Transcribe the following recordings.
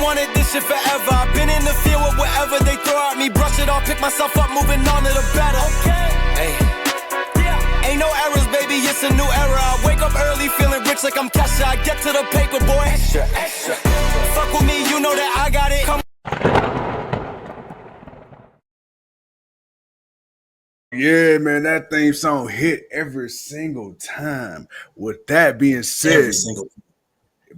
wanted this shit forever. I've been in the field with whatever they throw at me. Brush it off, pick myself up, moving on to the better. Hey. Ain't no errors, baby, it's a new era. I wake up early, feeling rich like I'm Kesha. I get to the paper, boy. Extra. Fuck with me, you know that I got it. Come. Yeah, man, that theme song hit every single time. With that being said,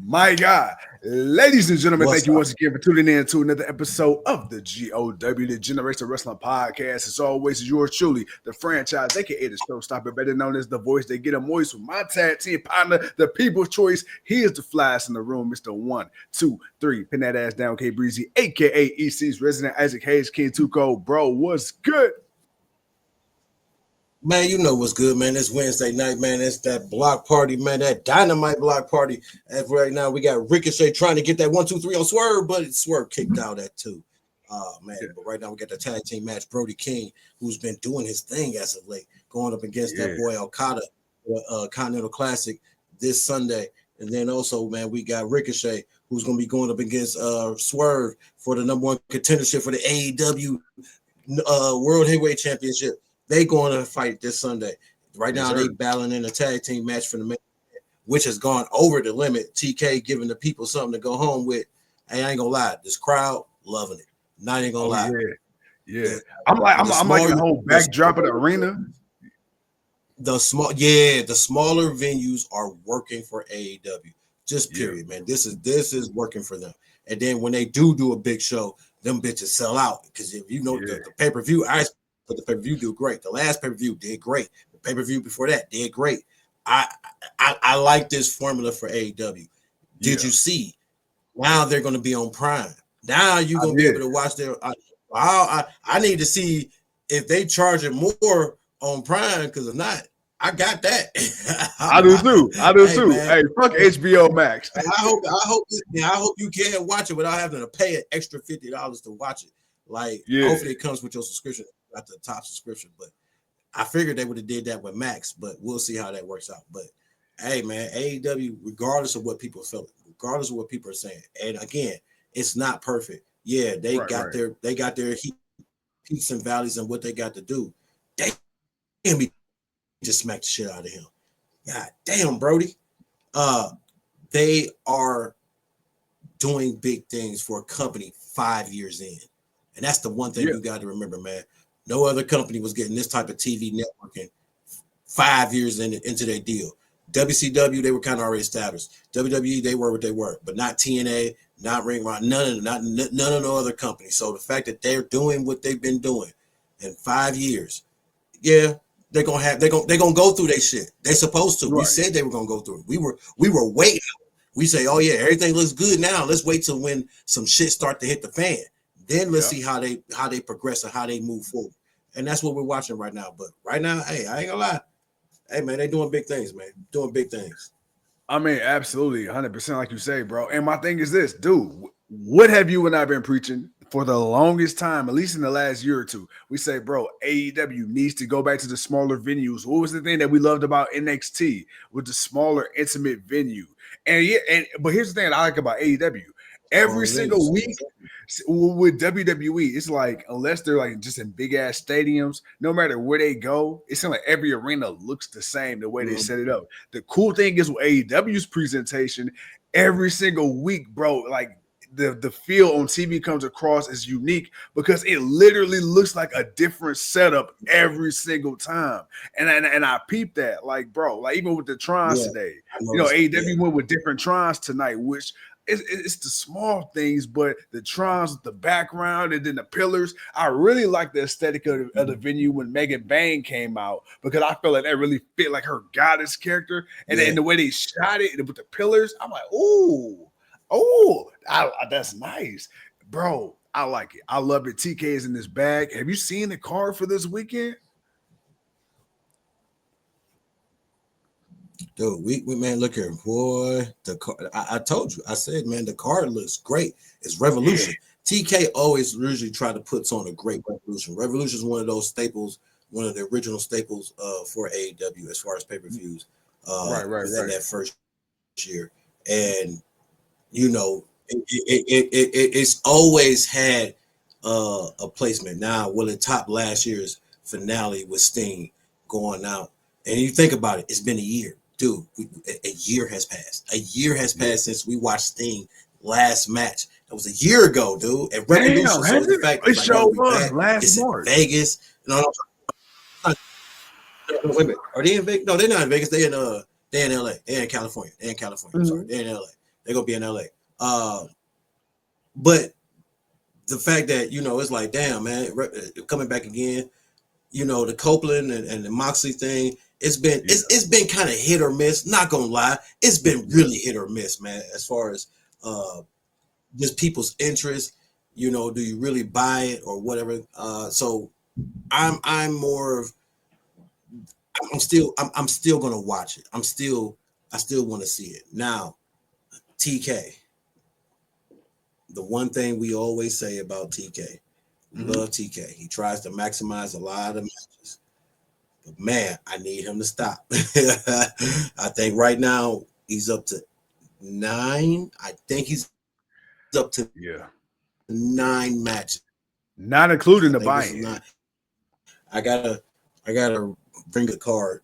my God, ladies and gentlemen, thank you once again for tuning in to another episode of the GOW, the Generation Wrestling Podcast. As always, yours truly, the franchise, aka the showstopper, better known as the voice. They get a moist with my tag team partner, the people's choice. He is the flyest in the room, Mr. 1, 2, 3, pin that ass down, K Breezy, aka EC's resident Isaac Hayes, King Tuco. Bro, what's good? Man, you know what's good, man. It's Wednesday night, man. It's that block party, man. That Dynamite block party. As right now, we got Ricochet trying to get that 1, 2, 3 on Swerve, but Swerve kicked out at 2. Man. Yeah. But right now, we got the tag team match. Brody King, who's been doing his thing as of late, going up against that boy Okada, Continental Classic this Sunday. And then also, man, we got Ricochet, who's going to be going up against Swerve for the #1 contendership for the AEW World Heavyweight Championship. They going to fight this Sunday. Right now, they battling in a tag team match for the main, which has gone over the limit. TK giving the people something to go home with. Hey, I ain't gonna lie, this crowd loving it. Not even gonna lie. Yeah. I'm like the whole backdrop of the arena. The smaller venues are working for AEW. Just period, man. This is working for them. And then when they do a big show, them bitches sell out because if you know the pay-per-view, but the pay-per-view do great. The last pay-per-view did great. The pay-per-view before that did great. I like this formula for AEW. Did you see? Now they're going to be on Prime. Now you're going to be able to watch their. I need to see if they charge it more on Prime because if not, I got that. I do too. Man. Hey, fuck HBO Max. I hope you can watch it without having to pay an extra $50 to watch it. Hopefully it comes with your subscription. Got the top subscription, but I figured they would have did that with Max, but we'll see how that works out. But hey, man, AEW, regardless of what people feel, regardless of what people are saying, and again, it's not perfect. Yeah, they got their peaks and valleys and what they got to do. They can be just smack the shit out of him. God damn, Brody. They are doing big things for a company 5 years in. And that's the one thing you got to remember, man. No other company was getting this type of TV networking 5 years into their deal. WCW, they were kind of already established. WWE, they were what they were, but not TNA, not Ring Rock, none of no other company. So the fact that they're doing what they've been doing in 5 years, they're gonna go through their shit. They're supposed to. Right. We said they were gonna go through it. We were waiting. We say, oh yeah, everything looks good now. Let's wait till when some shit start to hit the fan. Then let's see how they progress and how they move forward. And that's what we're watching right now. But right now, hey, I ain't gonna lie. Hey, man, they doing big things, man. Doing big things. I mean, absolutely, 100%, like you say, bro. And my thing is this, dude, what have you and I been preaching for the longest time, at least in the last year or two? We say, bro, AEW needs to go back to the smaller venues. What was the thing that we loved about NXT with the smaller, intimate venue? But here's the thing that I like about AEW. Every single week with WWE, it's like, unless they're like just in big ass stadiums, no matter where they go, it seems like every arena looks the same the way they set it up. The cool thing is with AEW's presentation, every single week, bro, like the feel on TV comes across as unique because it literally looks like a different setup every single time. And I peeped that, like, bro, like even with the Trons today, AEW went with different Trons tonight, which it's the small things, but the Trons, the background, and then the pillars. I really like the aesthetic of the venue when Megan Bang came out because I feel like that really fit like her goddess character. And then the way they shot it with the pillars, I'm like, that's nice. Bro, I like it. I love it. TK is in this bag. Have you seen the card for this weekend? Dude, we man, look here, boy. The card, I told you, I said, man, the card looks great. It's Revolution. TK always usually try to put on a great Revolution. Revolution is one of those staples, one of the original staples for AEW as far as pay-per-views. Right. In that first year, and It's always had a placement. Now, will it top last year's finale with Sting going out? And you think about it, it's been a year, dude. A year has passed. A year has passed since we watched Sting last match. That was a year ago, dude. At Revolution. Damn, so the fact that was last it's March. In Vegas. No, wait a minute. Are they in Vegas? No, they're not in Vegas. They're in LA. They're in California. I'm sorry. They're in LA. They're gonna be in LA. But the fact that it's like, damn, man, coming back again. The Copeland and the Moxley thing. It's been kind of hit or miss. Not gonna lie, it's been really hit or miss, man. As far as just people's interest, do you really buy it or whatever? So I'm more of I'm still gonna watch it. I still want to see it. Now, TK. The one thing we always say about TK, we love TK. He tries to maximize a lot of matches. But man, I need him to stop. I think right now he's up to 9. I think he's up to 9 matches. Not including the buy-in. I gotta bring a card,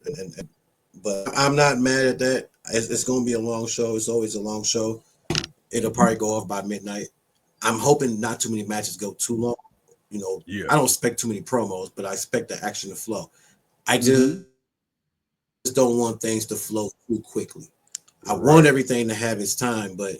but I'm not mad at that. It's gonna be a long show. It's always a long show. It'll probably go off by midnight. I'm hoping not too many matches go too long. I don't expect too many promos, but I expect the action to flow. I just don't want things to flow too quickly. I want everything to have its time, but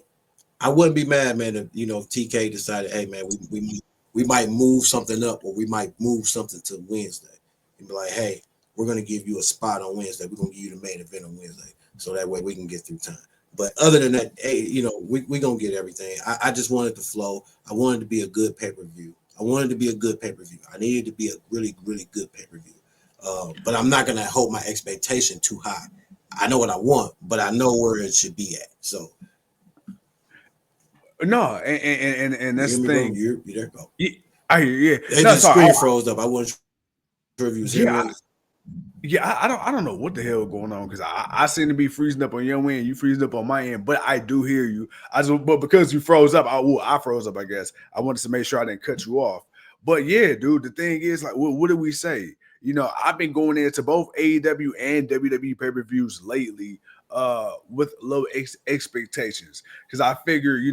I wouldn't be mad, man, if TK decided, hey, man, we might move something up, or we might move something to Wednesday and be like, hey, we're gonna give you a spot on Wednesday. We're gonna give you the main event on Wednesday, so that way we can get through time. But other than that, hey, we gonna get everything. I just wanted to flow. I wanted to be a good pay-per-view. I needed to be a really, really good pay-per-view. But I'm not gonna hold my expectation too high. I know what I want, but I know where it should be at. So no, and that's the thing. You there? Go. I hear you. They just screen froze up. I wasn't sure if you was hearing me. Yeah, I don't know what the hell going on, because I seem to be freezing up on your end, you freezing up on my end, but I do hear you. But because you froze up, I froze up, I guess. I wanted to make sure I didn't cut you off. But yeah, dude, the thing is, like, what did we say? I've been going into both AEW and WWE pay-per-views lately with low expectations, because I figure, you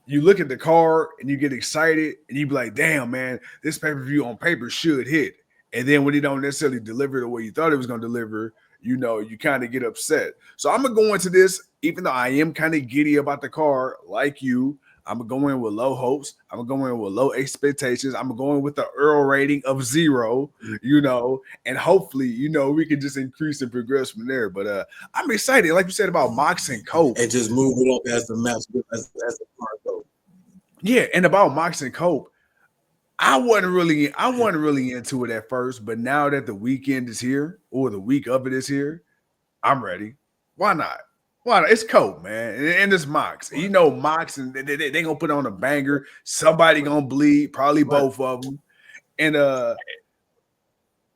look at the card and you get excited and you be like, damn, man, this pay-per-view on paper should hit. And then when he don't necessarily deliver the way you thought it was going to deliver, you kind of get upset. So I'm going to go into this, even though I am kind of giddy about the card, like you. I'm going to go in with low hopes. I'm going to go in with low expectations. I'm going with the Earl rating of 0, and hopefully, we can just increase and progress from there. But I'm excited, like you said, about Mox and Cope. And just move it up as the match, as the card goes. Yeah, and about Mox and Cope, I wasn't really into it at first, but now that the weekend is here, or the week of it is here, I'm ready. Why not? It's Cope, man, and it's Mox. Mox, and they gonna put on a banger. Somebody gonna bleed, probably both of them. And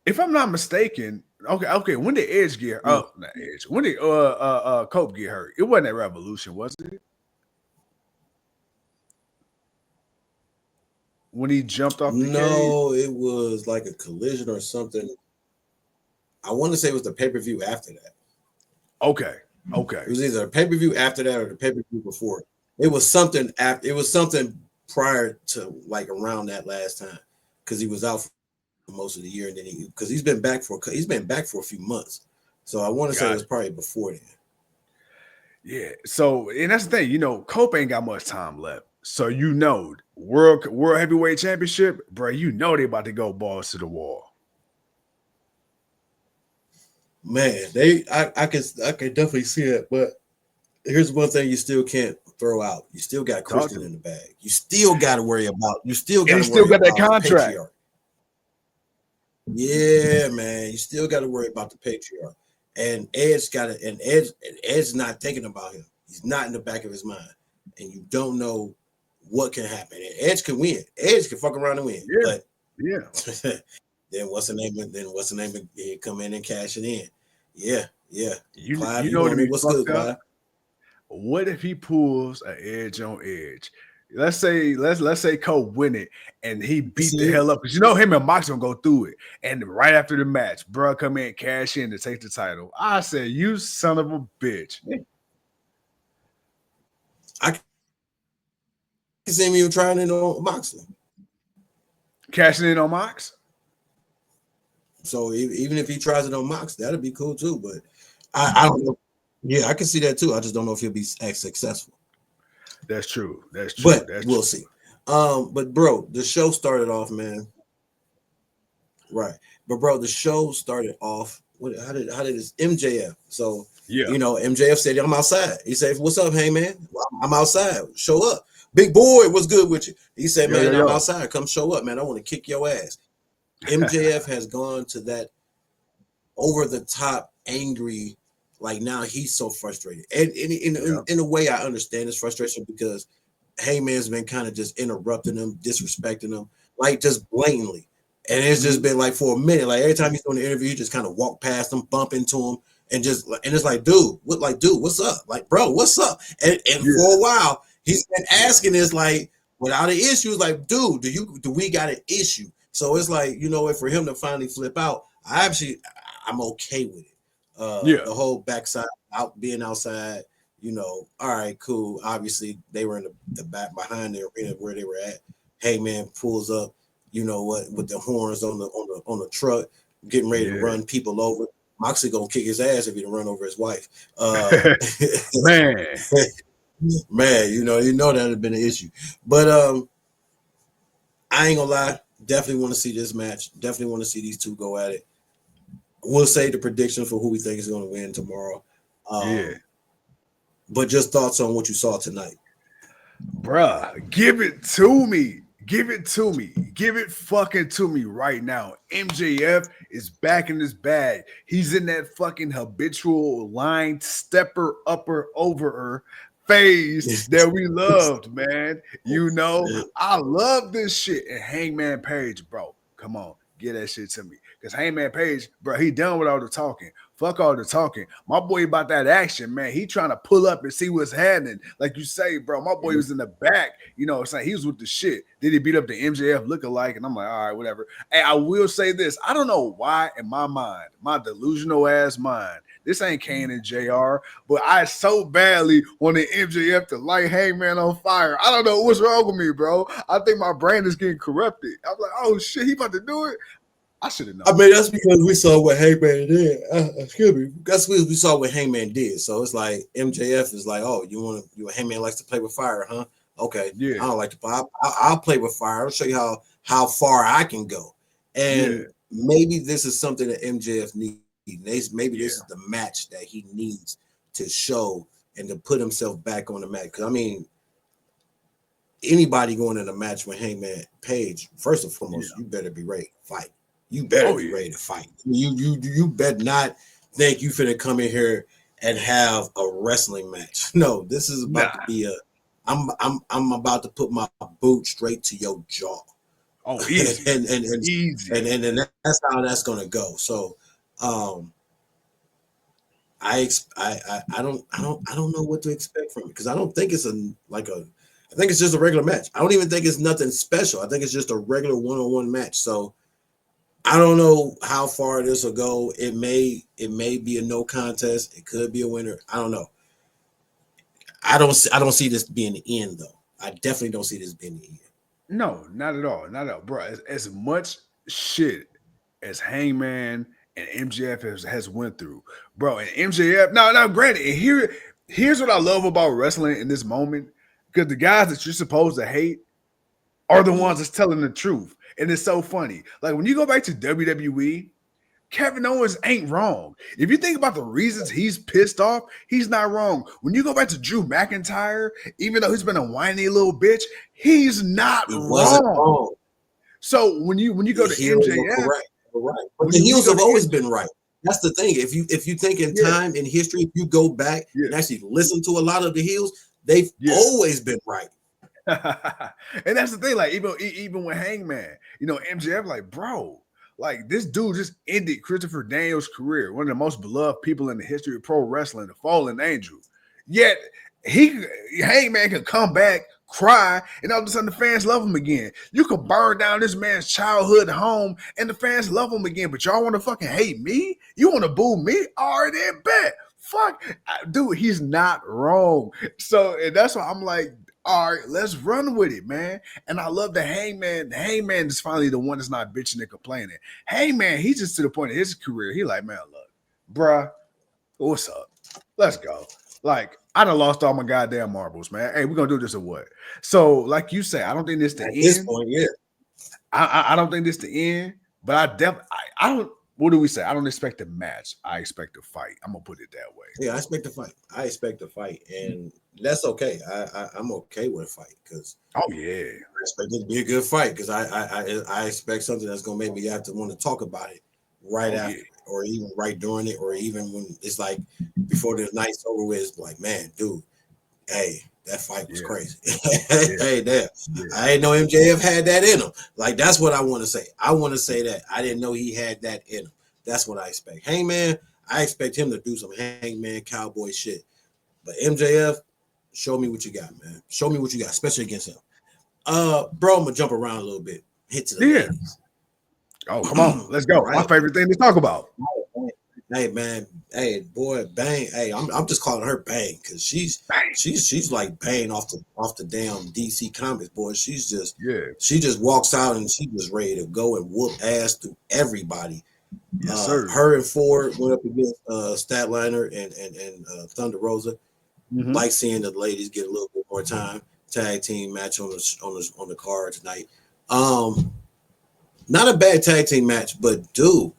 if I'm not mistaken, okay, when did Edge get? Not Edge. When did Cope get hurt? It wasn't at Revolution, was it? When he jumped off the cage? It was like a collision or something. I want to say it was the pay-per-view after that. Okay. It was either a pay-per-view after that or the pay-per-view before. It was something after. It was something prior to, like, around that last time, because he was out for most of the year, and then because he's been back for a few months. So I want to say it was probably before then. Yeah. So, and that's the thing, Cope ain't got much time left. So World Heavyweight Championship, bro, they about to go balls to the wall. Man, I can definitely see it, but here's one thing you still can't throw out. You still got Christian in the bag. You still got to worry about. You still got that contract. Patriarch. Yeah, man, you still got to worry about the patriarch. And Edge Edge's not thinking about him. He's not in the back of his mind, and you don't know what can happen. And Edge can win. Edge can fuck around and win. Yeah. But then what's the name? He come in and cash it in. Yeah. What's good, Clyde? what if he pulls an Edge on Edge? Let's say Cole win it and he beat the hell up, because you know him and Mox gonna go through it. And right after the match, bro, come in, cash in to take the title. I said, you son of a bitch. I can see me trying it on Moxley. Cashing in on Mox? So even if he tries it on Mox, that'd be cool too. But I don't know. Yeah, I can see that too. I just don't know if he'll be as successful. That's true. That's true. But we'll see. But bro, the show started off, man. Right. But bro, the show started off. How did this MJF? So yeah, you know, MJF said, I'm outside. He said, what's up, Hangman? Well, I'm outside. Show up. Big boy, what's good with you? He said, man, I'm outside. Come show up, man. I want to kick your ass. MJF has gone to that over the top, angry, like now he's so frustrated. And in a way, I understand his frustration because Hangman's been kind of just interrupting him, disrespecting him, like just blatantly. And it's just been like for a minute, like every time he's doing the interview, you just kind of walk past him, bump into him, and it's like, dude, what's up? Like, bro, what's up? And for a while, he's been asking this like without an issue, like, dude, do we got an issue? So it's like, you know, for him to finally flip out, I'm okay with it. The whole backside out being outside, you know, all right, cool. Obviously, they were in the back behind the arena where they were at. Hangman pulls up, you know what, with the horns on the truck, getting ready to run people over. Moxley gonna kick his ass if he run over his wife. Man, you know that had been an issue. But I ain't gonna lie, definitely want to see this match. Definitely want to see these two go at it. We'll say the prediction for who we think is going to win tomorrow. But just thoughts on what you saw tonight. Bruh, give it to me. Give it to me. Give it fucking to me right now. MJF is back in his bag. He's in that fucking habitual line stepper, upper, overer phase that we loved, man. You know, I love this shit. And Hangman Page, bro, come on, get that shit to me. Because Hangman Page, bro, he done with all the talking. Fuck all the talking. My boy about that action, man. He trying to pull up and see what's happening. Like you say, bro, my boy was in the back. You know, it's like he was with the shit. Did he beat up the MJF lookalike? And I'm like, all right, whatever. Hey, I will say this. I don't know why in my mind, my delusional ass mind, this ain't Kane and JR, but I so badly wanted MJF to light Hangman on fire. I don't know what's wrong with me, bro. I think my brain is getting corrupted. I'm like, oh shit, he about to do it? I should have known. I mean, that's because we saw what Hangman did. Excuse me. That's what we saw what Hangman did. So it's like MJF is like, oh, Hangman likes to play with fire, huh? Okay. Yeah. I don't like to play. I'll play with fire. I'll show you how far I can go. And maybe this is something that MJF needs. Maybe this is the match that he needs to show and to put himself back on the mat. Because I mean, anybody going in a match with Hangman Page, first and foremost, you better be ready to fight. You better be ready to fight. You better not think you finna come in here and have a wrestling match. No, this is about to be I'm about to put my boot straight to your jaw. Oh, easy. and that's how that's gonna go. So I don't know what to expect from it because I don't think it's I think it's just a regular match. I don't even think it's nothing special. I think it's just a regular one-on-one match. So I don't know how far this will go. It may be a no contest. It could be a winner. I don't know. I don't see this being the end though. I definitely don't see this being the end. No, not at all. Not at all, bro. As much shit as Hangman and MJF has went through, bro. And MJF, no, granted. And here's what I love about wrestling in this moment, because the guys that you're supposed to hate are the ones that's telling the truth. And it's so funny. Like when you go back to WWE, Kevin Owens ain't wrong. If you think about the reasons he's pissed off, he's not wrong. When you go back to Drew McIntyre, even though he's been a whiny little bitch, he's not wrong. So when you go to MJF, right. But the heels have always been right. That's the thing. If you think in time in history, if you go back and actually listen to a lot of the heels, they've always been right. And that's the thing, like even with Hangman, you know, MJF, like, bro, like this dude just ended Christopher Daniels' career, one of the most beloved people in the history of pro wrestling, the fallen angel. Yet Hangman can come back, cry, and all of a sudden the fans love him again. You can burn down this man's childhood home and the fans love him again, but y'all want to fucking hate me? You want to boo me? Already bet. Fuck, dude, he's not wrong. So, and that's why I'm like, all right, let's run with it, man. And I love the Hangman. The Hangman is finally the one that's not bitching and complaining. Hangman, he's just to the point of his career. He like, man, look, bruh, what's up? Let's go. Like, I done lost all my goddamn marbles, man. Hey, we're gonna do this or what? So, like you say, I don't think this the end. At this point, yeah. I don't think this the end, but I don't. What do we say? I don't expect a match. I expect a fight. I'm gonna put it that way. Yeah, I expect a fight. I expect a fight, and that's okay. I'm okay with a fight because I expect it to be a good fight because I expect something that's gonna make me have to want to talk about it right after, or even right during it, or even when it's like before the night's over with. It's like, man, dude, hey, that fight was crazy. Hey, damn. I didn't know MJF had that in him. Like, that's what I want to say. I want to say that. I didn't know he had that in him. That's what I expect. Hangman, I expect him to do some Hangman cowboy shit. But MJF, show me what you got, man. Show me what you got, especially against him. Bro, I'm going to jump around a little bit. Hit to the ladies. Oh, come on. Let's go. My favorite thing to talk about. Hey, man. Hey, boy, Bang. Hey, I'm just calling her Bang because she's like Bang off the damn DC Comics, boy. She just walks out and she was ready to go and whoop ass to everybody. Yes, sir. Her and Ford went up against Statlander and Thunder Rosa. Mm-hmm. Like seeing the ladies get a little bit more time. Tag team match on the card tonight. Not a bad tag team match, but dude,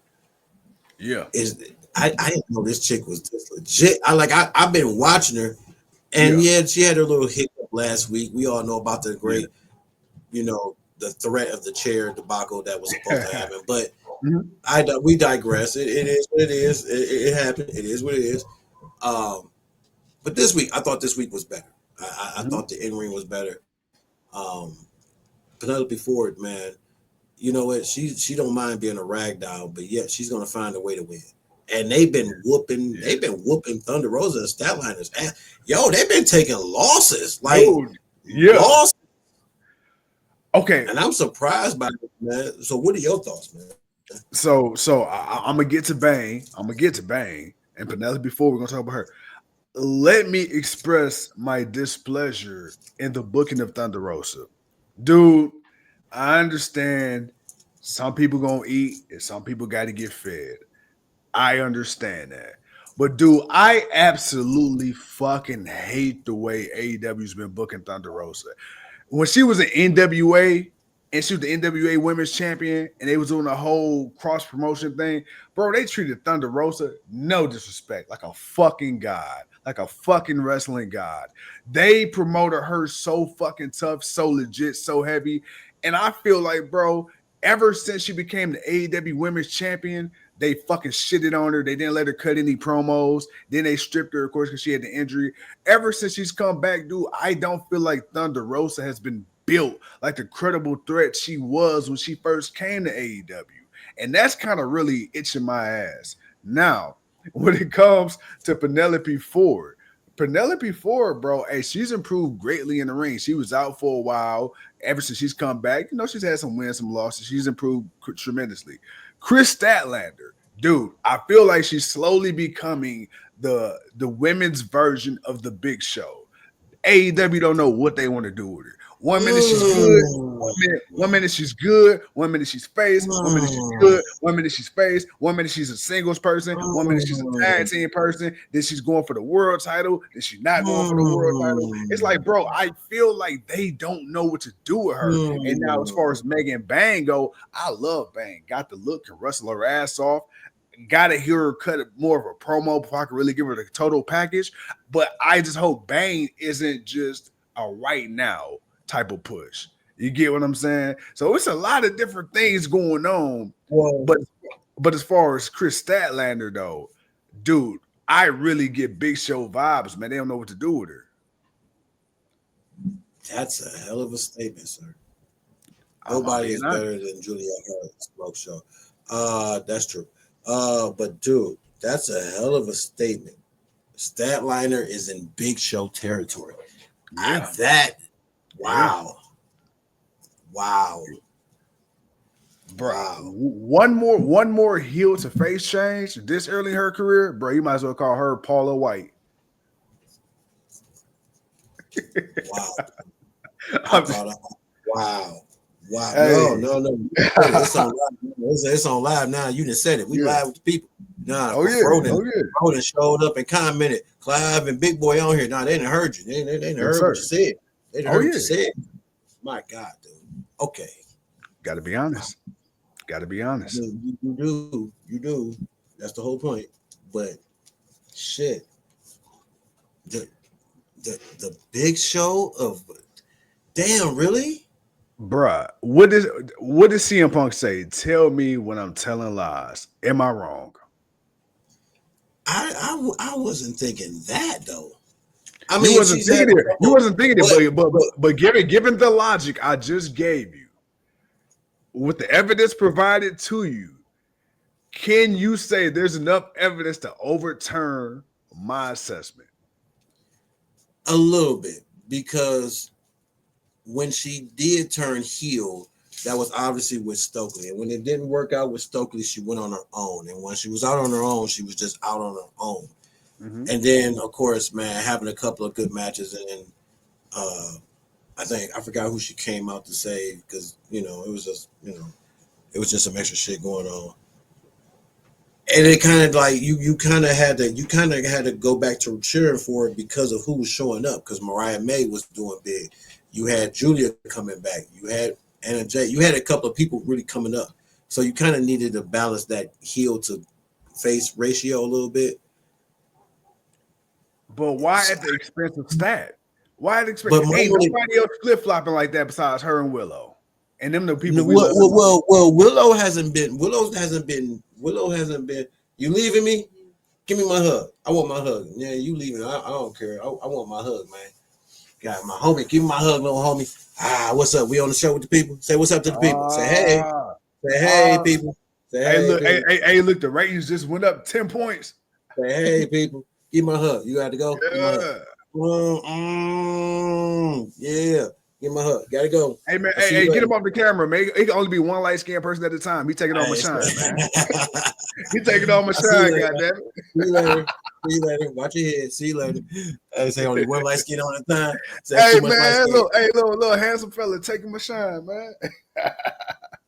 I didn't know this chick was just legit. I've been watching her, and she had her little hiccup last week. We all know about the great, the threat of the chair debacle that was supposed to happen. But we digress. It is what it is. It happened. It is what it is. But this week, I thought this week was better. I thought the in-ring was better. Penelope Ford, man, you know what? She don't mind being a rag doll, but yet she's gonna find a way to win. And they've been whooping Thunder Rosa and Statliners. And, they've been taking losses. Losses. Okay. And I'm surprised by it, man. So what are your thoughts, man? So I'm gonna get to Bang. And Penelope, before we're gonna talk about her. Let me express my displeasure in the booking of Thunder Rosa. Dude, I understand some people gonna eat and some people gotta get fed. I understand that. But dude, I absolutely fucking hate the way AEW's been booking Thunder Rosa. When she was an NWA and she was the NWA Women's Champion and they was doing a whole cross promotion thing, bro, they treated Thunder Rosa, no disrespect, like a fucking god, like a fucking wrestling god. They promoted her so fucking tough, so legit, so heavy. And I feel like, bro, ever since she became the AEW Women's Champion, they fucking shitted on her. They didn't let her cut any promos. Then they stripped her, of course, because she had the injury. Ever since she's come back, dude, I don't feel like Thunder Rosa has been built like the credible threat she was when she first came to AEW. And that's kind of really itching my ass. Now, when it comes to Penelope Ford, bro, hey, she's improved greatly in the ring. She was out for a while. Ever since she's come back, she's had some wins, some losses. She's improved tremendously. Chris Statlander, dude, I feel like she's slowly becoming the women's version of the Big Show. AEW don't know what they want to do with her. One minute she's good, one minute she's good, one minute she's face, one minute she's good, one minute she's face, one minute she's a singles person, one minute she's a tag team person, then she's going for the world title, then she's not going for the world title. It's like, bro, I feel like they don't know what to do with her. And now as far as Megan Bang go, I love Bang. Got the look, can wrestle her ass off. Gotta hear her cut more of a promo before I can really give her the total package. But I just hope Bang isn't just a right now type of push. You get what I'm saying? So it's a lot of different things going on. Whoa. But as far as Chris Statlander, though, dude, I really get Big Show vibes, man. They don't know what to do with her. That's a hell of a statement, sir. Nobody is better than Julia Hart's Smoke Show. That's true. But dude, that's a hell of a statement. Statlander is in Big Show territory. Yeah. Wow. Bro, Wow. one more heel to face change this early in her career, bro. You might as well call her Paula White. Wow. Wow. Hey. No. It's on live. It's on live now. You just said it. We live with the people. Nah, Roden showed up and commented. Clive and Big Boy on here. Nah, they didn't heard you. They didn't heard what you said. They didn't heard what you said. My God, dude. Okay. Gotta be honest. You do. That's the whole point. But shit. The Big Show of damn, really? Bruh, what does CM Punk say? Tell me when I'm telling lies. Am I wrong? I wasn't thinking that though. I mean, you wasn't thinking it, but given the logic I just gave you, with the evidence provided to you, can you say there's enough evidence to overturn my assessment? A little bit, because when she did turn heel, that was obviously with Stokely. And when it didn't work out with Stokely, she went on her own. And when she was out on her own, she was just out on her own. Mm-hmm. And then, of course, man, having a couple of good matches. And I forgot who she came out to save because, it was just some extra shit going on. And it kind of like you kind of had to go back to cheering for it because of who was showing up. Because Mariah May was doing big. You had Julia coming back. You had Anna Jay. You had a couple of people really coming up. So you kind of needed to balance that heel to face ratio a little bit. But why at the expense of Stat? Why at the expense? Ain't nobody else flip flopping like that besides her and Willow. And them the people. Willow hasn't been. You leaving me? Give me my hug. I want my hug. Yeah, you leaving? I don't care. I want my hug, man. Got my homie. Give me my hug, little homie. What's up? We on the show with the people. Say what's up to the people. Say hey. Say hey, people. Say hey, look, the ratings just went up 10 points. Say hey, people. Give me my hug. You got to go. Yeah. Give my hug. Gotta go. Hey man, get him off the camera, man. It can only be one light skinned person at a time. He taking all my shine, man. He taking all my shine, goddamn it. See you later. Watch your head. See you later. I say only one light skin on the time. Hey man, little handsome fella taking my shine, man.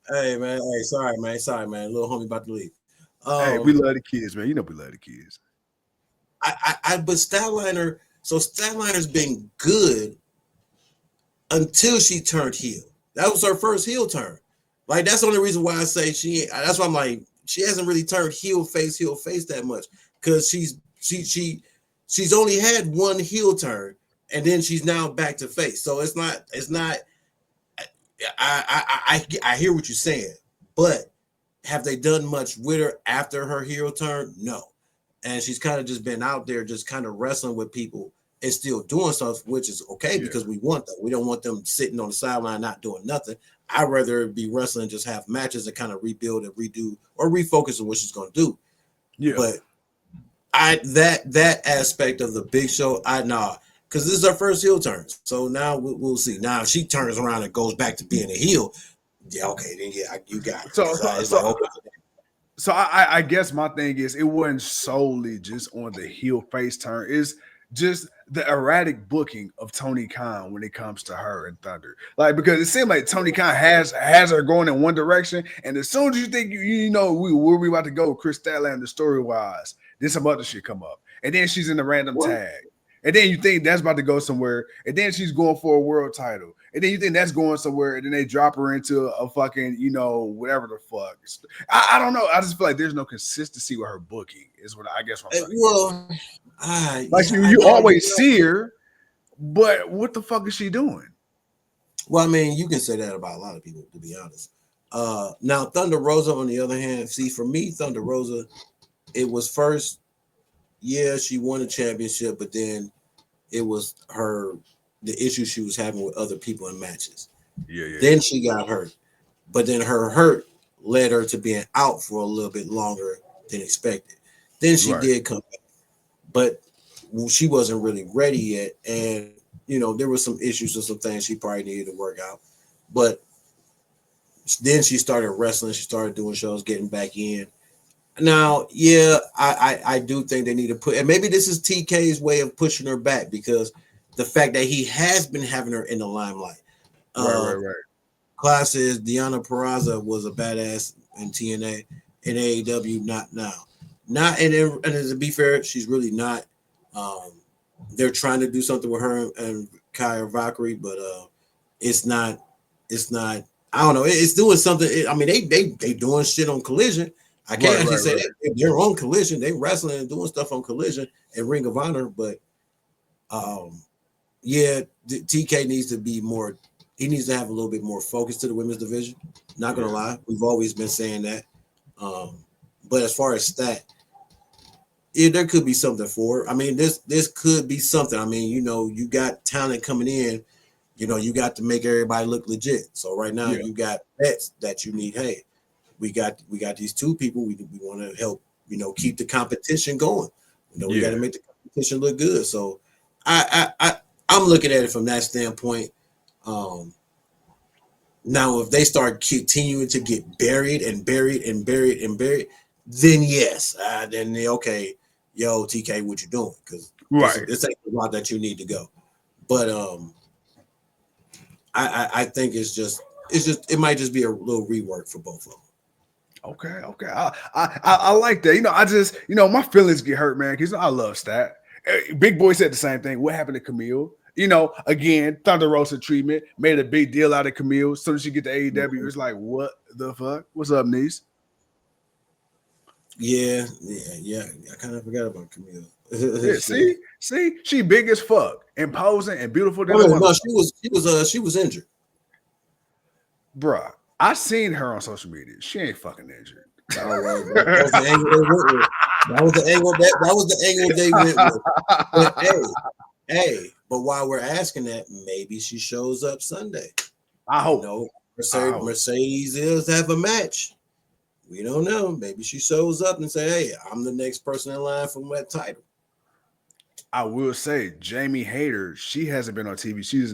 Hey man, sorry man. Little homie about to leave. Hey, we love the kids, man. You know we love the kids. But Statliner's been good until she turned heel. That was her first heel turn. Like, that's the only reason why I say that's why I'm like, she hasn't really turned heel face that much. Because she's only had one heel turn and then she's now back to face. So it's not I hear what you're saying, but have they done much with her after her heel turn? No. And she's kind of just been out there just kind of wrestling with people and still doing stuff, which is okay because we want them. We don't want them sitting on the sideline not doing nothing. I'd rather be wrestling, just have matches and kind of rebuild and redo or refocus on what she's going to do. Yeah. But that aspect of the Big Show, because this is her first heel turn. So now we'll see. Now if she turns around and goes back to being a heel, yeah, okay, then you got it. So I guess my thing is it wasn't solely just on the heel face turn. It's just the erratic booking of Tony Khan when it comes to her and Thunder. Like, because it seemed like Tony Khan has her going in one direction, and as soon as you think where we about to go, Chris Statlander story-wise, then some other shit come up. And then she's in the random tag. And then you think that's about to go somewhere, and then she's going for a world title. And then you think that's going somewhere, and then they drop her into a fucking, whatever the fuck. I don't know. I just feel like there's no consistency with her booking, is what I guess. You always see her, but what the fuck is she doing? Well, I mean, you can say that about a lot of people, to be honest. Now, Thunder Rosa, on the other hand, see, for me, Thunder Rosa, it was first, she won a championship, but then it was the issue she was having with other people in matches. Then she got hurt, but then her hurt led her to being out for a little bit longer than expected. Then she did come back, but she wasn't really ready yet, and there were some issues and some things she probably needed to work out. But then she started wrestling. She started doing shows, getting back in. Now, yeah, I do think they need to put, and maybe this is TK's way of pushing her back, because the fact that he has been having her in the limelight. Right. Class says Deonna Purrazzo was a badass in TNA, in AEW, not now. Not and to be fair, she's really not. They're trying to do something with her and Kaya Valkyrie, but it's not. I don't know. It's doing something. I mean, they doing shit on Collision. I can't actually say that they're on Collision. They wrestling and doing stuff on Collision and Ring of Honor, but yeah, TK needs to be more. He needs to have a little bit more focus to the women's division. Not gonna lie, we've always been saying that. But as far as stat, there could be something for it. I mean, this could be something. I mean, you got talent coming in. You got to make everybody look legit. So right now, you got bets that you need. Hey, we got these two people. We want to help. Keep the competition going. We got to make the competition look good. So I'm looking at it from that standpoint. Now, if they start continuing to get buried, then yes, then okay, yo, TK, what you doing? Because this ain't the route that you need to go. But I think it might just be a little rework for both of them. Okay. I like that. I just, my feelings get hurt, man, because I love Stat. Big Boy said the same thing. What happened to Camille? Again, Thunder Rosa treatment, made a big deal out of Camille. As soon as she get to AEW, it's like, what the fuck? What's up, niece? Yeah. I kind of forgot about Camille. See, she big as fuck, imposing and beautiful. No, she was injured. Bruh, I seen her on social media. She ain't fucking injured. That was the angle they went with. That was the angle they went with. But hey, but while we're asking that, maybe she shows up Sunday. I hope. Mercedes is have a match. We don't know. Maybe she shows up and say, "Hey, I'm the next person in line for that title." I will say, Jamie Hayter, she hasn't been on TV. She's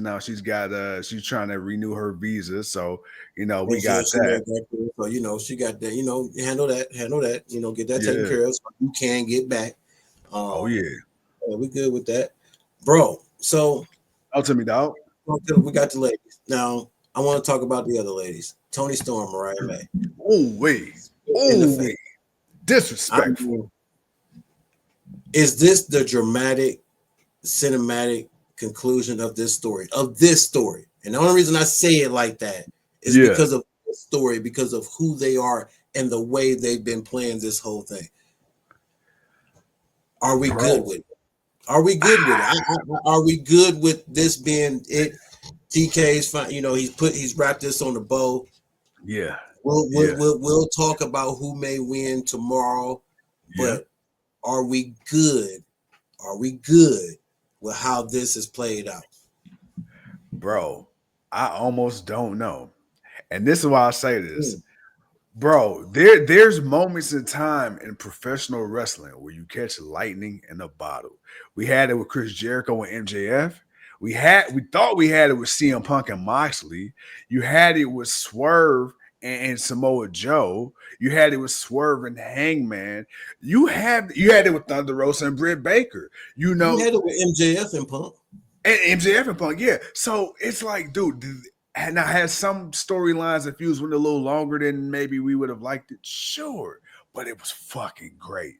she's trying to renew her visa. So, we got that. So, she got that, handle that, get that taken care of so you can get back. We good with that. Bro. So tell me, dog. We got the ladies. Now, I want to talk about the other ladies. Toni Storm, Mariah May. Wait. Disrespectful. Is this the dramatic, cinematic conclusion of this story? And the only reason I say it like that is because of the story, because of who they are and the way they've been playing this whole thing. Are we good with it? Are we good with it? Are we good with this being it? TK's fine. He's wrapped this on the bow. Yeah. We'll talk about who may win tomorrow, but are we good? Are we good with how this is played out? Bro, I almost don't know. And this is why I say this. Bro, there's moments in time in professional wrestling where you catch lightning in a bottle. We had it with Chris Jericho and MJF. We thought we had it with CM Punk and Moxley. You had it with Swerve and Samoa Joe. You had it with Swerve and Hangman. You had it with Thunder Rosa and Britt Baker. You had it with MJF and Punk. And MJF and Punk, yeah. So it's like, dude, and I had some storylines that fused went a little longer than maybe we would have liked it. Sure, but it was fucking great.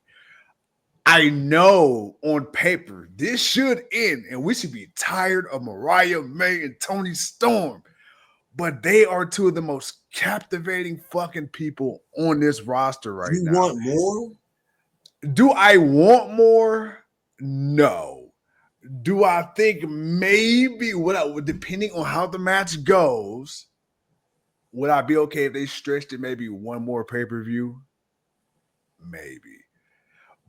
I know on paper this should end and we should be tired of Mariah May and Toni Storm, but they are two of the most captivating fucking people on this roster now. You want more? Do I want more? No. Do I think maybe depending on how the match goes, would I be okay if they stretched it maybe one more pay-per-view? Maybe.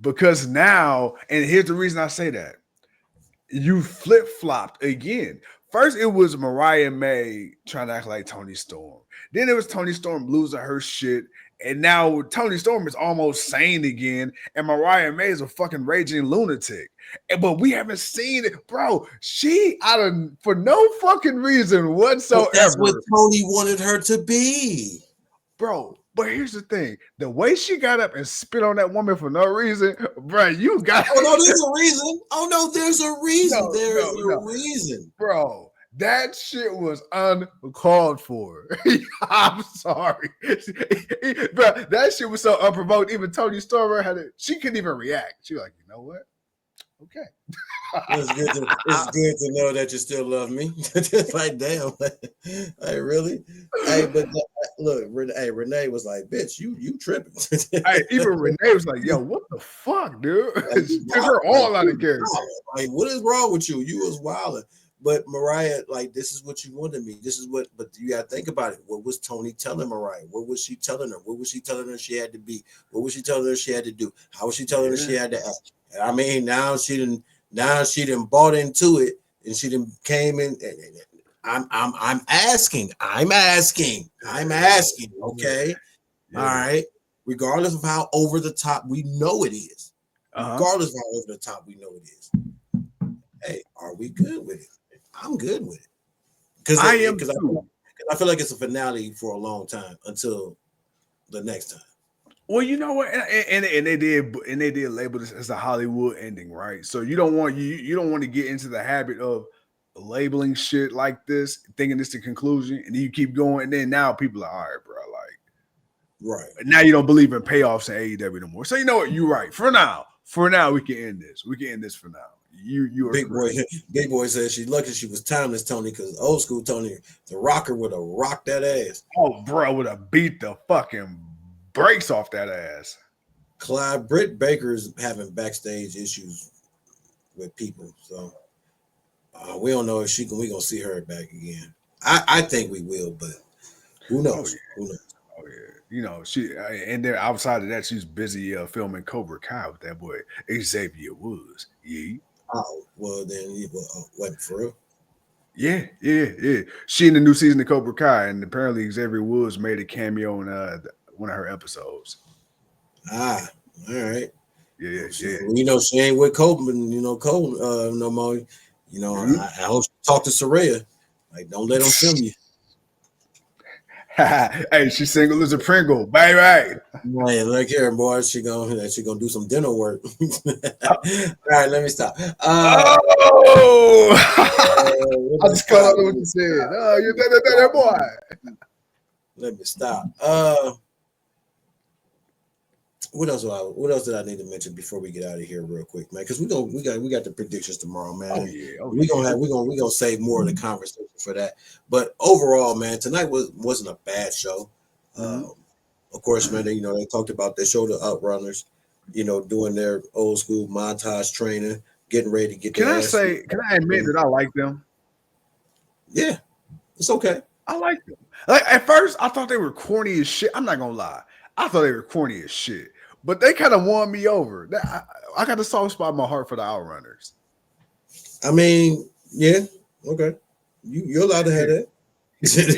Because now, and here's the reason I say that, you flip-flopped again. First, it was Mariah May trying to act like Toni Storm. Then it was Toni Storm losing her shit And now Tony Storm is almost sane again, and Mariah May is a fucking raging lunatic. But we haven't seen it, bro. She for no fucking reason whatsoever. But that's what Tony wanted her to be, bro. But here's the thing: the way she got up and spit on that woman for no reason, bro. You got. Oh no, there's a reason. Oh no, there's a reason. There's a reason, bro. That shit was uncalled for. I'm sorry, bro. That shit was so unprovoked. Even Tony Storm she couldn't even react. She was like, you know what? Okay. It's good to know that you still love me. Like, damn, like really? Hey, but look, Renee was like, bitch, you tripping. Even Renee was like, yo, what the fuck, dude? Took her all out of character. Like, what is wrong with you? You was wilding. But Mariah, like, this is what you wanted me. This is what, but you gotta think about it. What was Tony telling Mariah? What was she telling her? What was she telling her she had to be? What was she telling her she had to do? How was she telling her she had to act? I mean, now she didn't bought into it, and she didn't came in. I'm asking. Okay, all right. Regardless of how over the top we know it is, regardless of how over the top we know it is. Hey, are we good with it? I'm good with it because I feel like it's a finale for a long time until the next time. Well, you know what, and they did label this as a Hollywood ending, right? So you don't want to get into the habit of labeling shit like this, thinking it's the conclusion, and then you keep going, and then now people are all right, bro. Like, right now you don't believe in payoffs in AEW no more. So you know what, you're right. For now, we can end this. We can end this for now. You are Big boy said she's lucky she was timeless, Tony, because old school Tony, the rocker would have rocked that ass. Oh, bro, would have beat the fucking brakes off that ass. Britt Baker's having backstage issues with people, so we don't know if we gonna see her back again. I think we will, but who knows? Who knows? Oh yeah, you know she, and then outside of that, she's busy filming Cobra Kai with that boy Xavier Woods. Yeah. Oh well, then what for real? Yeah. She in the new season of Cobra Kai, and apparently Xavier Woods made a cameo in one of her episodes. All right. Yeah. You know, she ain't with Cole, Cole no more. You know, I hope she talk to Soraya. Like, don't let them film you. Hey, she's single as a Pringle, baby. Man, look here, boy. She gonna do some dental work. All right, let me stop. I just caught up with what you said. Oh, you're that boy. Let me stop. What else did I need to mention before we get out of here real quick, man? Because we got the predictions tomorrow, man. We're gonna save more of the conversation for that. But overall, man, tonight wasn't a bad show. Of course, man, they talked about they showed the Outrunners, doing their old school montage training, getting ready to get. Can I admit that I like them? Yeah, it's okay. I like them. Like, at first, I thought they were corny as shit. I'm not gonna lie. I thought they were corny as shit. But they kind of won me over. I got a soft spot in my heart for the Outrunners. I mean, yeah, okay. You're allowed to have that. He said,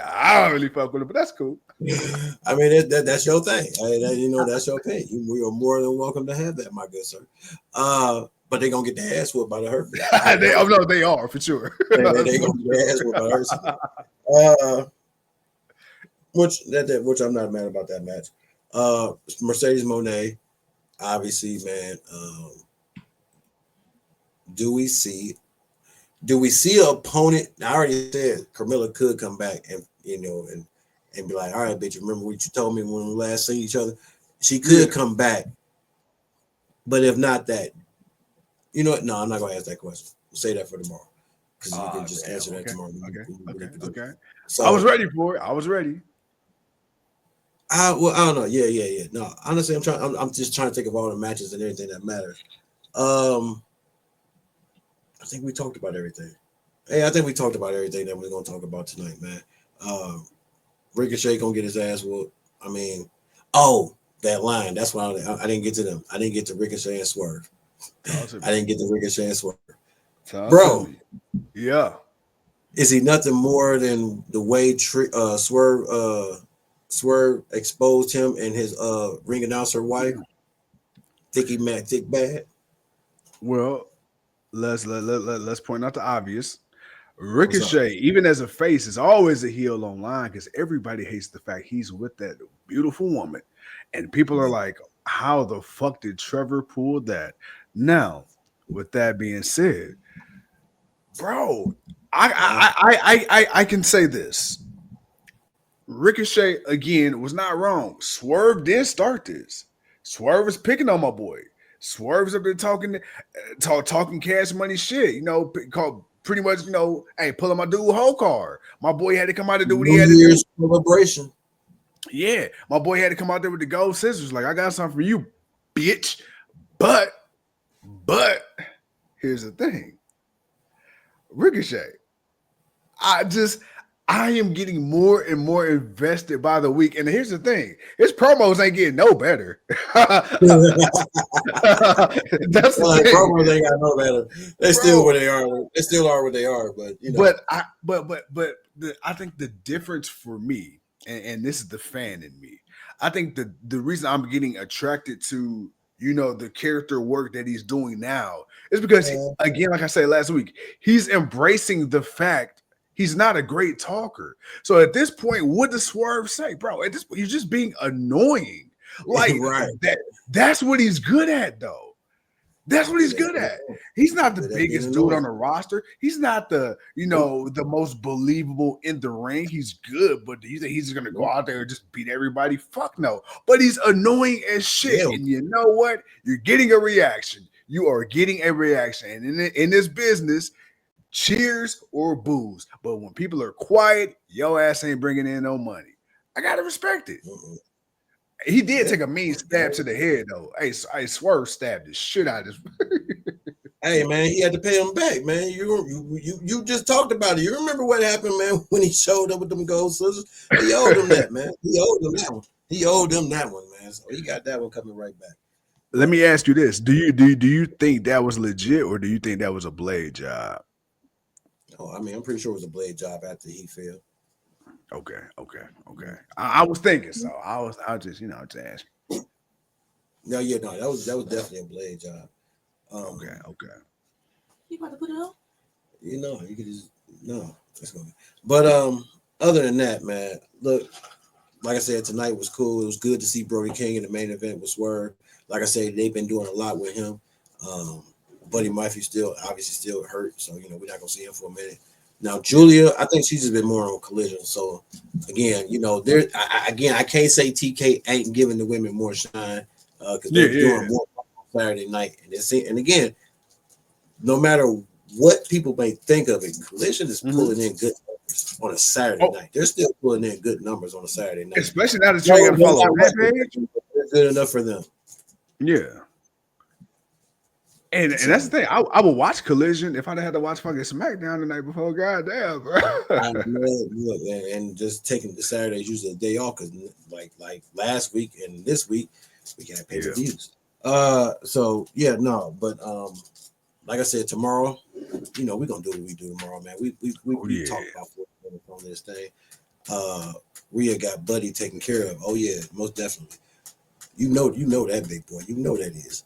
I don't really fuck with it, but that's cool. I mean, that's your thing. That's your thing. We are more than welcome to have that, my good sir. But they're gonna get their ass whooped by the hurt. They are for sure. They gonna get their ass whooped by the hurt. Which I'm not mad about that match. Mercedes Moné, obviously, man. Do we see an opponent? I already said Carmella could come back and and be like, all right, bitch, remember what you told me when we last seen each other? She could come back. But if not that, you know what? No, I'm not gonna ask that question. We'll say that for tomorrow. Because you can just answer that tomorrow. Okay. So I was ready for it. I was ready. I don't know. Yeah. No, honestly, I'm just trying to think of all the matches and everything that matters. I think we talked about everything. Hey, I think we talked about everything that we're gonna talk about tonight, man. Ricochet gonna get his ass whooped. I mean, that line. That's why I didn't get to them. I didn't get to Ricochet and Swerve. I didn't get to Ricochet and Swerve. Bro. Yeah. Is he nothing more than the way Swerve exposed him and his ring announcer wife? Thicky Mac, thick bad. Well, let's point out the obvious. Ricochet, even as a face, is always a heel online because everybody hates the fact he's with that beautiful woman, and people are like, "How the fuck did Trevor pull that?" Now, with that being said, bro, I can say this. Ricochet again was not wrong. Swerve did start this. Swerve is picking on my boy. Swerve's up there talking cash money shit. Called pretty much. Hey, pulling my dude whole card. My boy had to come out and do what he had to do. Celebration. Yeah, my boy had to come out there with the gold scissors. Like, I got something for you, bitch. But here's the thing, Ricochet. I am getting more and more invested by the week. And here's the thing. His promos ain't getting no better. That's the thing. Promos ain't got no better. They still where they are. They still are what they are. But I think the difference for me, and this is the fan in me, I think the reason I'm getting attracted to the character work that he's doing now is because, again, like I said last week, he's embracing the fact he's not a great talker. So at this point, what does Swerve say, bro? At this point, you're just being annoying. Like, right. That's what he's good at, though. That's what he's good at. He's not the biggest dude on the roster. He's not the most believable in the ring. He's good, but you think he's gonna go out there and just beat everybody? Fuck no. But he's annoying as shit. Yeah. And you know what? You're getting a reaction. You are getting a reaction. And in this business, cheers or boos. But when people are quiet, your ass ain't bringing in no money. I gotta respect it. He did take a mean stab to the head, though. Hey, Swerve stabbed the shit out of his. Hey, man, he had to pay him back, man. You just talked about it. You remember what happened, man, when he showed up with them gold scissors? He owed him that, man. He owed him that one. He owed him that one, man. So he got that one coming right back. Let me ask you this: Do you think that was legit, or do you think that was a blade job? Oh, I mean, I'm pretty sure it was a blade job after he failed. Okay. I was thinking so. I was just just asking. No, that was definitely a blade job. Okay. You about to put it on? You could just Let's go. But other than that, man, look, like I said, tonight was cool. It was good to see Brody King in the main event with Swerve. Like I said, they've been doing a lot with him. Buddy Murphy obviously still hurt, so we're not gonna see him for a minute. Now, Julia, I think she's just been more on Collision. So, again, I can't say TK ain't giving the women more shine because they're doing more on Saturday night. And again, no matter what people may think of it, Collision is pulling in good numbers on a Saturday night. They're still pulling in good numbers on a Saturday night. Especially now that you're going to follow Rampage. It's good enough for them. Yeah. And that's the thing. I would watch Collision if I had to watch fucking SmackDown the night before. Goddamn, bro. Look, and just taking the Saturdays usually a day off because like last week and this week we got pay-per-views. But like I said, tomorrow, we're gonna do what we do tomorrow, man. We talk about 4 minutes on this thing. Rhea got Buddy taken care of. Oh yeah, most definitely. You know that big boy. You know that is.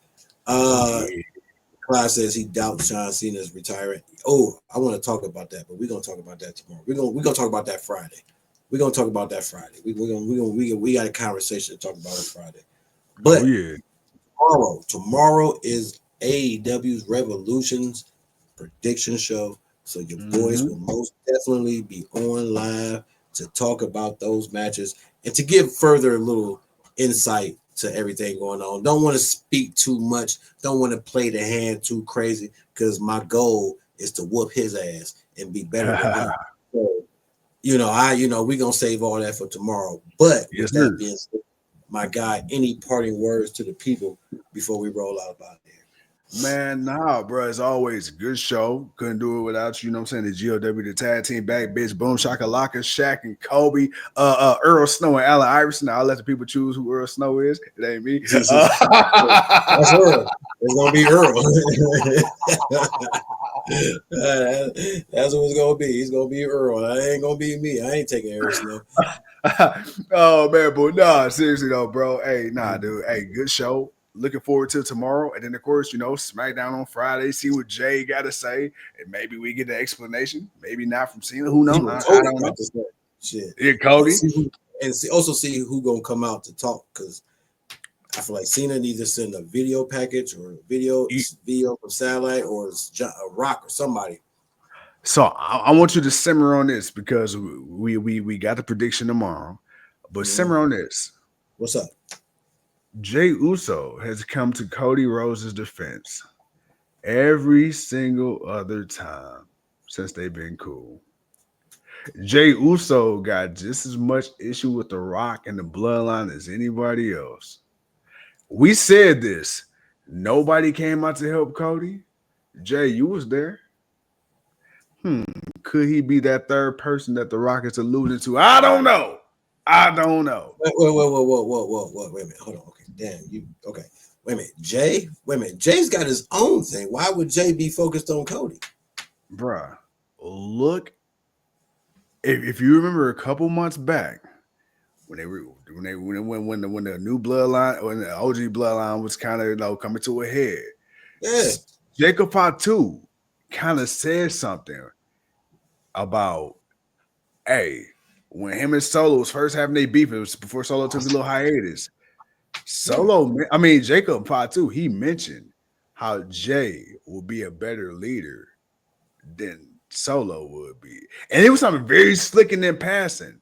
Clyde says he doubts John Cena's retirement. Oh, I want to talk about that, but we're gonna talk about that tomorrow. We're gonna talk about that Friday. We got a conversation to talk about it Friday. But tomorrow is AEW's Revolution's prediction show. So your boys will most definitely be on live to talk about those matches and to give further little insight to everything going on. Don't want to speak too much. Don't want to play the hand too crazy because my goal is to whoop his ass and be better than him. So, we're gonna save all that for tomorrow. But with that being said, my guy, any parting words to the people before we roll out there? Man, nah, bro. As always, good show. Couldn't do it without you. You know what I'm saying? The GOW, the tag team back, bitch. Boom, Shakalaka, Shaq, and Kobe. Earl Snow and Allen Iverson. I'll let the people choose who Earl Snow is. It ain't me. That's Earl. It's gonna be Earl. That's what it's gonna be. He's gonna be Earl. I ain't gonna be me. I ain't taking Eric Snow. Oh man, but nah, seriously though, bro. Hey, nah, dude. Hey, good show. Looking forward to tomorrow, and then of course, SmackDown on Friday. See what Jay got to say, and maybe we get the explanation. Maybe not from Cena. Who knows? I don't know. Shit. Yeah, Cody. Also see who gonna come out to talk, because I feel like Cena needs to send a video package or a video from satellite or a Rock or somebody. So I want you to simmer on this, because we got the prediction tomorrow, but simmer on this. What's up? Jey Uso has come to Cody Rhodes' defense every single other time since they've been cool. Jey Uso got just as much issue with The Rock and the bloodline as anybody else. We said this. Nobody came out to help Cody. Jay, you was there. Could he be that third person that The Rock is alluding to? I don't know. Wait a minute. Hold on. Okay, damn you. Okay, wait a minute. Jay's got his own thing. Why would Jay be focused on Cody? Bruh, look. If you remember a couple months back, when the new bloodline, when the OG bloodline was kind of coming to a head, Jacob Fatu kind of said something about, hey, when him and Solo was first having their beef, it was before Solo took a little hiatus. Jacob Fatu, he mentioned how Jay will be a better leader than Solo would be, and it was something very slick and in passing.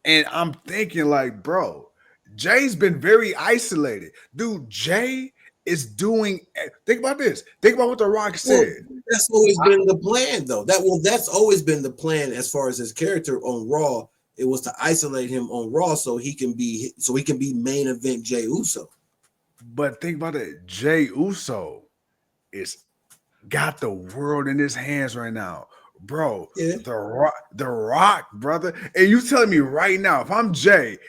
And I'm thinking, like, bro, Jay's been very isolated. Dude, Jay is doing. Think about this. Think about what The Rock said. Well, that's always been the plan, though. That's always been the plan as far as his character on Raw. It was to isolate him on Raw so he can be main event Jey Uso. But think about it. Jey Uso is got the world in his hands right now. Bro, the Rock, brother. And you telling me right now, if I'm Jey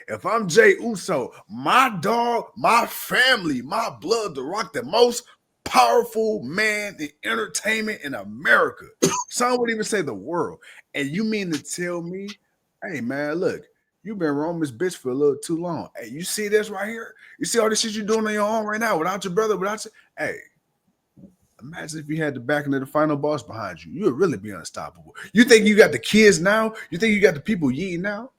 Uso, my dog, my family, my blood, The Rock, the most powerful man in entertainment in America. Some would even say the world. And you mean to tell me, hey man, look, you've been Roman's bitch for a little too long. Hey, you see this right here? You see all this shit you're doing on your own right now without your brother, hey. Imagine if you had the backing of the final boss behind you. You would really be unstoppable. You think you got the kids now? You think you got the people yeeting now?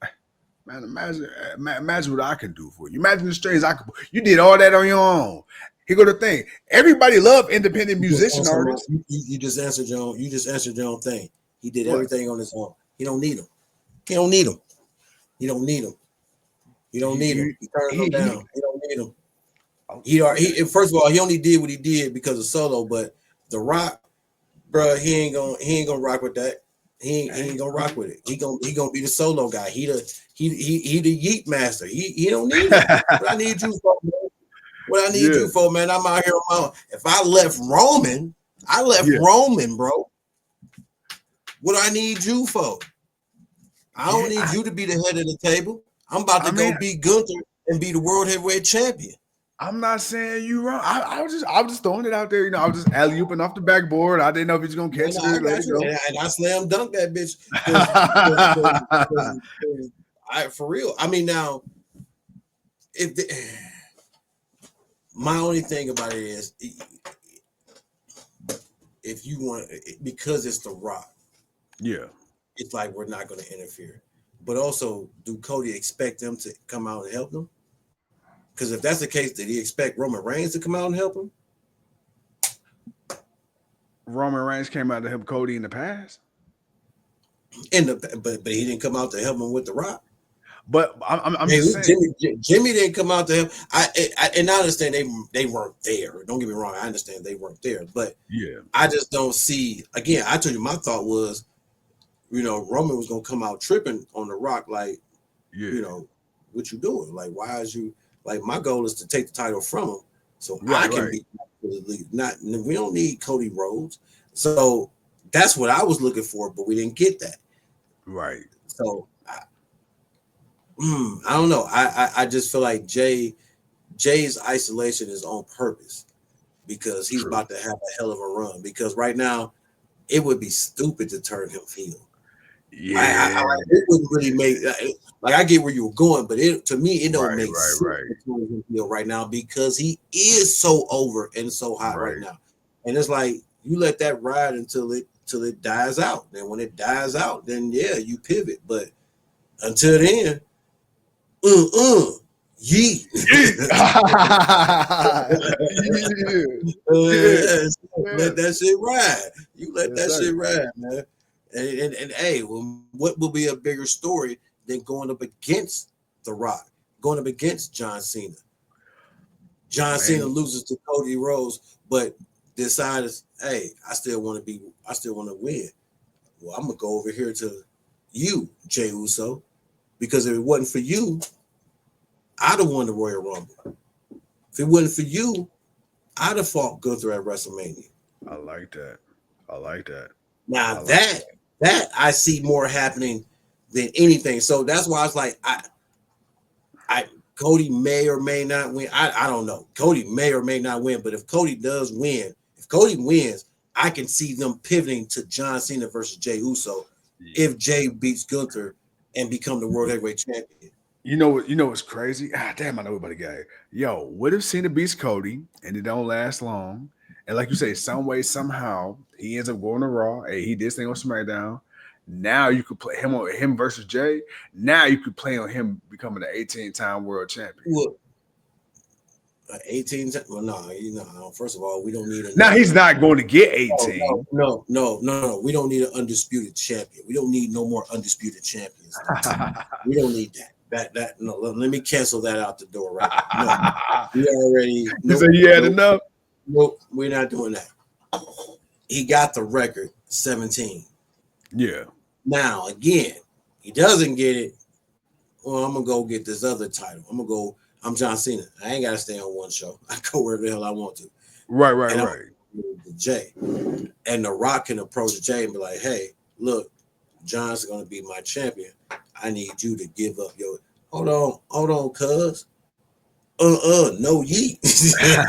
Man, imagine what I can do for you. Imagine the strings I could put. You did all that on your own. Here go the thing. Everybody love independent musician artists. You just answered your own. You just answered your own thing. He did everything on his own. He don't need him. He don't need him. He don't need him. He don't need him. He turned him down. He don't need him. He first of all, he only did what he did because of Solo, but The Rock, bro, he ain't gonna rock with that. He ain't gonna rock with it. He gonna be the Solo guy. He the yeet master. He don't need it. What I need you for, man. What I need you for, man. I'm out here on my own. If I left Roman, Roman, bro. What do I need you for? I don't need you to be the head of the table. I'm about to go beat Gunther and be the world heavyweight champion. I'm not saying you wrong. I was just throwing it out there. I was just alley-ooping off the backboard. I didn't know if he's gonna catch it. And I slam dunk that bitch. For real. I mean, now, my only thing about it is, if you want, because it's The Rock. Yeah. It's like we're not going to interfere. But also, do Cody expect them to come out and help them? Because if that's the case, did he expect Roman Reigns to come out and help him? Roman Reigns came out to help Cody in the past. But he didn't come out to help him with The Rock. But I'm just saying, Jimmy didn't come out to help. I understand they weren't there. Don't get me wrong. I understand they weren't there. But I just don't see. Again, I told you my thought was, Roman was gonna come out tripping on The Rock, like, what you doing? Like, why is you? Like, my goal is to take the title from him, so I can be the lead. We don't need Cody Rhodes. So that's what I was looking for, but we didn't get that. Right. So I don't know. I just feel like Jay's isolation is on purpose because he's about to have a hell of a run. Because right now, it would be stupid to turn him heel. Yeah, it wouldn't really make like I get where you were going, but to me it don't make sense to turn him heel right now because he is so over and so hot right now, and it's like you let that ride until it dies out. Then when it dies out, then yeah, you pivot. But until then, yeet. Let that shit ride. You let that shit ride, man. And hey, well, what will be a bigger story than going up against The Rock, going up against John Cena? John Cena loses to Cody Rhodes, but decides, hey, I still want to win. Well, I'm gonna go over here to you, Jey Uso, because if it wasn't for you, I'd have won the Royal Rumble. If it wasn't for you, I'd have fought Gunther at WrestleMania. I like that. Now that I see more happening than anything. So that's why I was like, Cody may or may not win. I don't know. Cody may or may not win, but if Cody does win, if Cody wins, I can see them pivoting to John Cena versus Jey Uso if Jey beats Gunther and become the World Heavyweight Champion. You know what's crazy? Damn, I know about the guy. Yo, what if Cena beats Cody and it don't last long? And like you say, some way, somehow, he ends up going to Raw. Hey, he did this thing on SmackDown. Now you could play him versus Jey. Now you could play on him becoming the 18-time world champion. Well, 18. Well, no. First of all, we don't need. Now he's not going to get 18. No. We don't need an undisputed champion. We don't need no more undisputed champions. We don't need that. No. Let me cancel that out the door right now. No, we already. You say you had enough? Nope, we're not doing that. He got the record 17. Yeah. Now again, he doesn't get it. Well, I'm gonna go get this other title. I'm John Cena. I ain't gotta stay on one show. I go where the hell I want to. Right. Jey. And The Rock can approach Jey and be like, hey, look, John's gonna be my champion. I need you to give up your hold on, cuz. No yeet. Yeah.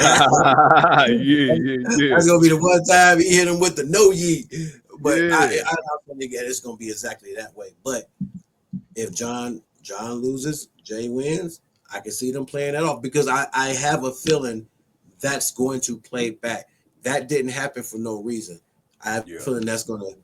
That's gonna be the one time he hit him with the no yeet. But I don't think it's gonna be exactly that way. But if John loses, Jey wins, I can see them playing that off because I have a feeling that's going to play back. That didn't happen for no reason. I have a feeling that's gonna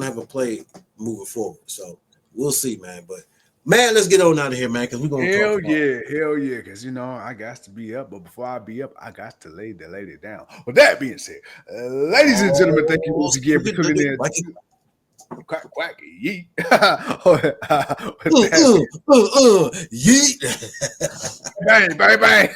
have a play moving forward. So we'll see, man. But man, let's get on out of here, man, because we're gonna hell yeah, because I got to be up, but before I be up, I got to lay the lady down. With that being said, ladies and gentlemen, thank you once again for tuning in. Quack quack yeet. Yeet. Bang bang bang.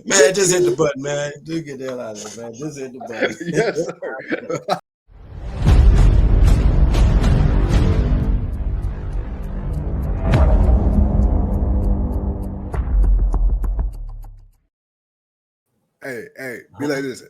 Man, just hit the button, man. Do get the hell out of there, man. Just hit the button. Yes, sir. Hey, be like this.